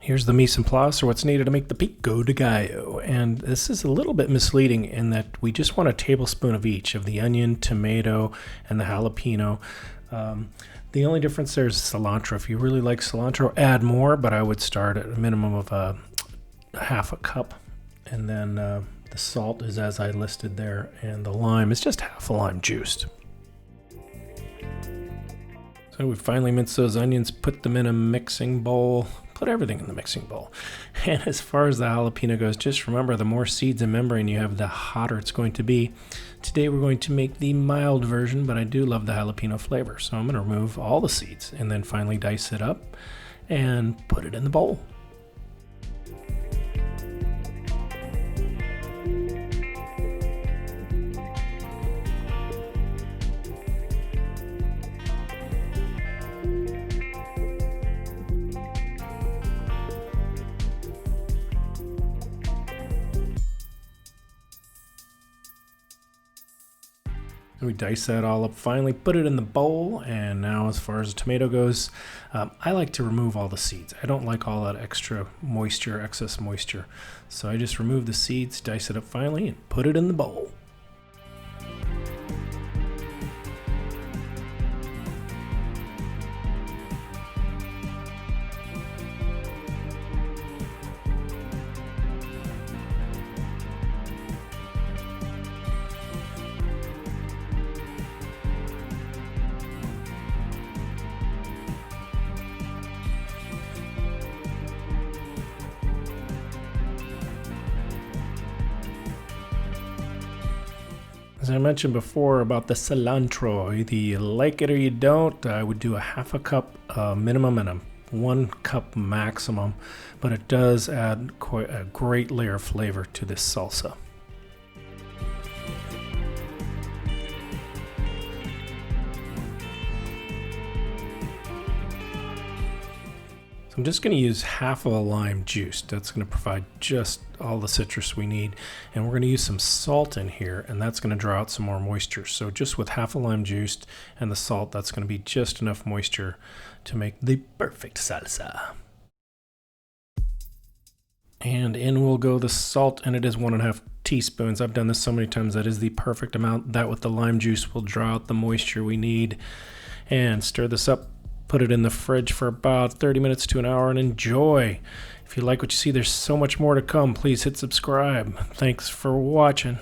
Here's the mise en place, or what's needed to make the Pico de Gallo. And this is a little bit misleading in that we just want a tablespoon of each of the onion, tomato, and the jalapeno. The only difference there is cilantro. If you really like cilantro, add more, but I would start at a minimum of a half a cup. And then the salt is as I listed there, and the lime is just half a lime juiced. So we finally minced those onions, put them in a mixing bowl, put everything in the mixing bowl. And as far as the jalapeno goes, just remember the more seeds and membrane you have, the hotter it's going to be. Today we're going to make the mild version, but I do love the jalapeno flavor. So I'm going to remove all the seeds and then finally dice it up and put it in the bowl. We dice that all up, finally put it in the bowl, and now as far as the tomato goes, I like to remove all the seeds. I don't like all that extra moisture, excess moisture. So I just remove the seeds, dice it up finally, and put it in the bowl. As I mentioned before about the cilantro, either you like it or you don't. I would do a half a cup minimum and a 1 cup maximum, but it does add quite a great layer of flavor to this salsa. So I'm just going to use half of a lime juice. That's going to provide just all the citrus we need. And we're going to use some salt in here, and that's going to draw out some more moisture. So just with half a lime juice and the salt, that's going to be just enough moisture to make the perfect salsa. And in will go the salt, and it is 1.5 teaspoons. I've done this so many times. That is the perfect amount. That with the lime juice will draw out the moisture we need. And stir this up. Put it in the fridge for about 30 minutes to an hour and enjoy. If you like what you see, there's so much more to come. Please hit subscribe. Thanks for watching.